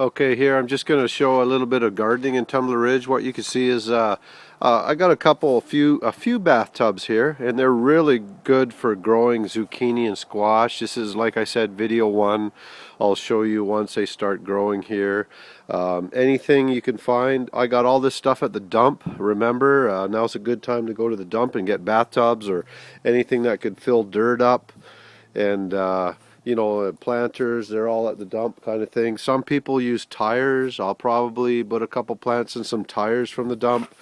Okay, here I'm just going to show a little bit of gardening in Tumbler Ridge. What you can see is I got a few bathtubs here, and they're really good for growing zucchini and squash. This is, like I said, video one. I'll show you once they start growing here. Anything you can find. I got all this stuff at the dump. Remember, now's a good time to go to the dump and get bathtubs or anything that could fill dirt up. And you know, planters, they're all at the dump kind of thing. Some people use tires. I'll probably put a couple plants in some tires from the dump.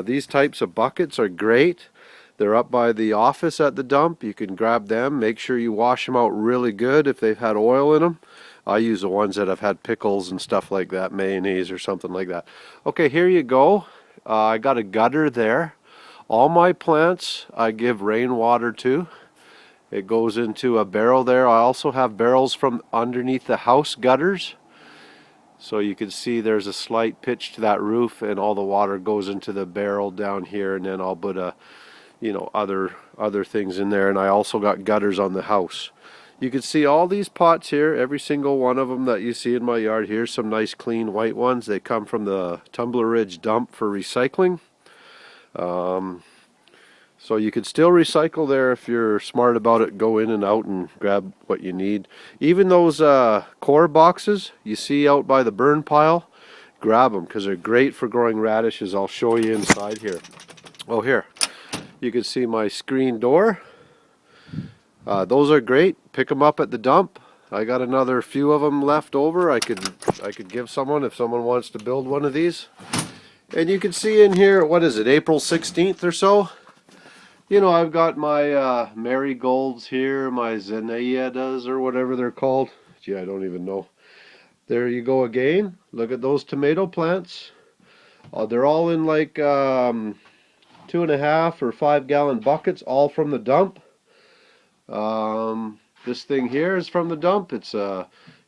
These types of buckets are great. They're up by the office at the dump. You can grab them. Make sure you wash them out really good if they've had oil in them. I use the ones that have had pickles and stuff like that, mayonnaise or something like that. Okay, here you go. I got a gutter there. All my plants I give rainwater to. It goes into a barrel there. I also have barrels from underneath the house gutters. So you can see there's a slight pitch to that roof, and all the water goes into the barrel down here, and then I'll put other things in there. And I also got gutters on the house. You can see all these pots here, every single one of them that you see in my yard. Here's some nice clean white ones. They come from the Tumbler Ridge dump for recycling. So you could still recycle there if you're smart about it. Go in and out and grab what you need. Even those core boxes you see out by the burn pile, grab them because they're great for growing radishes. I'll show you inside here. Oh, here. You can see my screen door. Those are great. Pick them up at the dump. I got another few of them left over. I could give someone if someone wants to build one of these. And you can see in here, what is it, April 16th or so? You know, I've got my marigolds here, my zenaias or whatever they're called. Gee, I don't even know. There you go again. Look at those tomato plants. They're all in like 2.5 or 5 gallon buckets, all from the dump. This thing here is from the dump. It's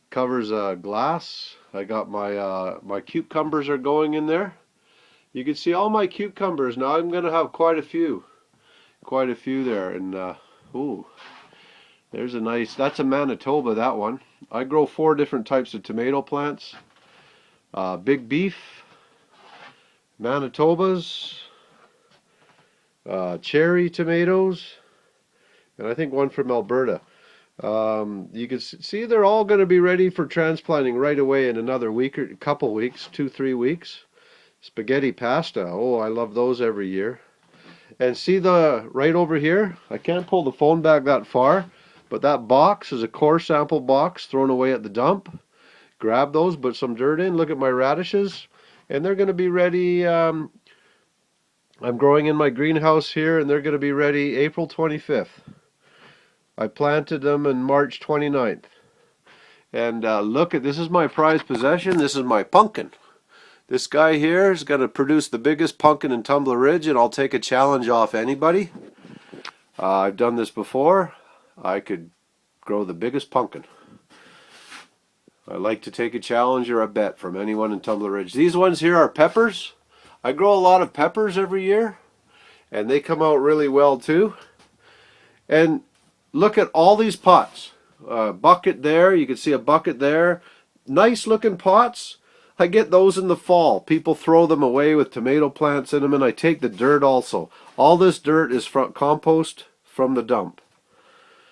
covers glass. I got my cucumbers are going in there. You can see all my cucumbers. Now I'm gonna have quite a few there, and ooh, there's a nice, that's a Manitoba, that one. I grow 4 different types of tomato plants. Big beef, Manitobas, cherry tomatoes, and I think one from Alberta. You can see they're all going to be ready for transplanting right away in another week or couple weeks, 2-3 weeks. Spaghetti pasta, oh, I love those every year. And see the right over here, I can't pull the phone back that far, but that box is a core sample box thrown away at the dump. Grab those, put some dirt in, look at my radishes, and they're going to be ready. I'm growing in my greenhouse here, and they're going to be ready April 25th. I planted them in March 29th. And look at, this is my prized possession. This is my pumpkin. This guy here is going to produce the biggest pumpkin in Tumbler Ridge, and I'll take a challenge off anybody. I've done this before. I could grow the biggest pumpkin. I like to take a challenge or a bet from anyone in Tumbler Ridge. These ones here are peppers. I grow a lot of peppers every year, and they come out really well too. And look at all these pots. A bucket there, you can see a bucket there. Nice looking pots. I get those in the fall. People throw them away with tomato plants in them, and I take the dirt also. All this dirt is from compost from the dump,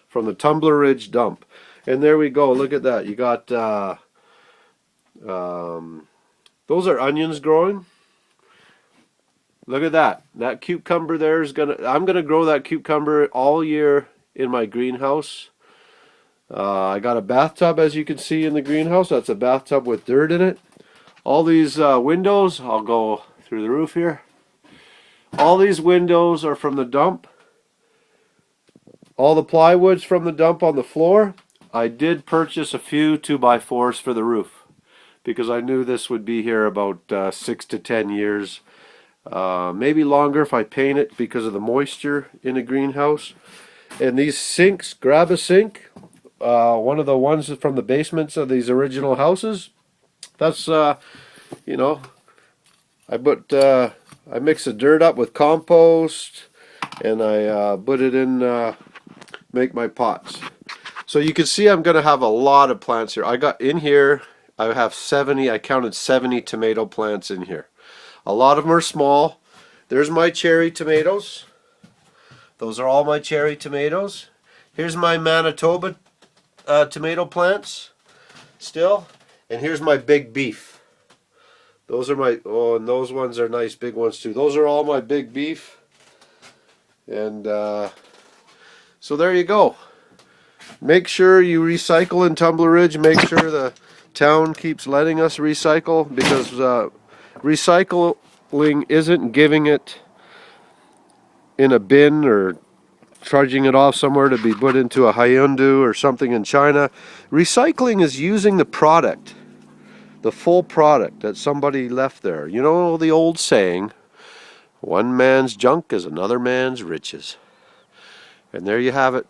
from the Tumbler Ridge dump. And there we go. Look at that. You got those are onions growing. Look at that. That cucumber there is I'm gonna grow that cucumber all year in my greenhouse. I got a bathtub, as you can see in the greenhouse. That's a bathtub with dirt in it. All these windows, I'll go through the roof here. All these windows are from the dump. All the plywood's from the dump on the floor. I did purchase a few 2x4s for the roof because I knew this would be here about 6 to 10 years. Maybe longer if I paint it because of the moisture in a greenhouse. And these sinks, grab a sink. One of the ones from the basements of these original houses. That's you know, I mix the dirt up with compost, and I put it in, make my pots. So you can see I'm going to have a lot of plants here. I got in here I have 70, I counted 70 tomato plants in here. A lot of them are small. There's my cherry tomatoes. Those are all my cherry tomatoes. Here's my Manitoba tomato plants still. And here's my big beef. Those are my, oh, and those ones are nice big ones too. Those are all my big beef. And so there you go. Make sure you recycle in Tumbler Ridge. Make sure the town keeps letting us recycle, because recycling isn't giving it in a bin or charging it off somewhere to be put into a Hyundai or something in China. Recycling is using the product, the full product that somebody left there. You know the old saying, one man's junk is another man's riches. And there you have it.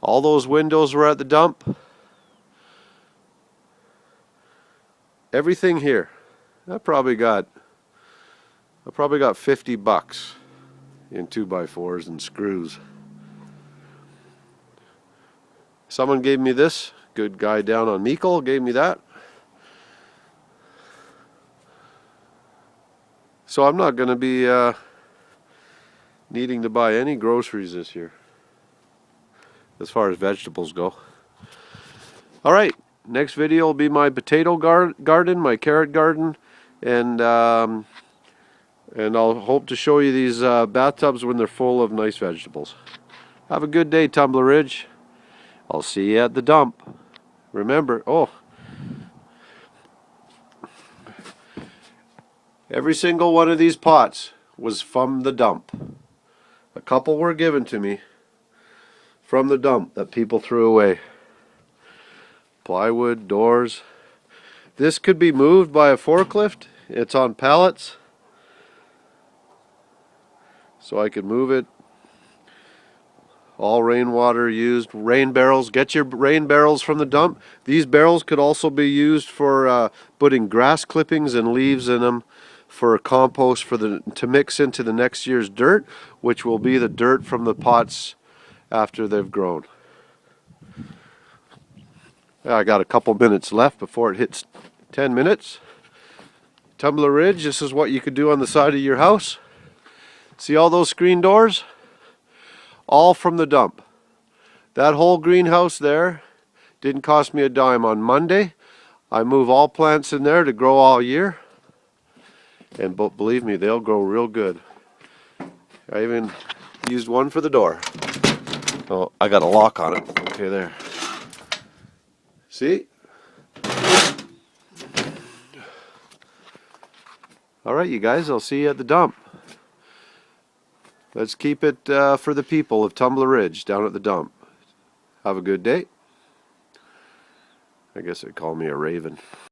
All those windows were at the dump. Everything here. I probably got $50 in 2x4s and screws. Someone gave me this. Good guy down on Meikle gave me that. So I'm not going to be needing to buy any groceries this year, as far as vegetables go. Alright, next video will be my potato garden, my carrot garden, and I'll hope to show you these bathtubs when they're full of nice vegetables. Have a good day, Tumbler Ridge. I'll see you at the dump. Remember, every single one of these pots was from the dump. A couple were given to me from the dump that people threw away. Plywood, doors. This could be moved by a forklift. It's on pallets, so I could move it. All rainwater used. Rain barrels. Get your rain barrels from the dump. These barrels could also be used for putting grass clippings and leaves in them for compost to mix into the next year's dirt, which will be the dirt from the pots after they've grown. I got a couple minutes left before it hits 10 minutes. Tumbler Ridge, this is what you could do on the side of your house. See all those screen doors? All from the dump. That whole greenhouse there didn't cost me a dime. On Monday, I move all plants in there to grow all year. And believe me, they'll grow real good. I even used one for the door. Oh, I got a lock on it. Okay, there. See? Alright, you guys, I'll see you at the dump. Let's keep it for the people of Tumbler Ridge down at the dump. Have a good day. I guess they call me a raven.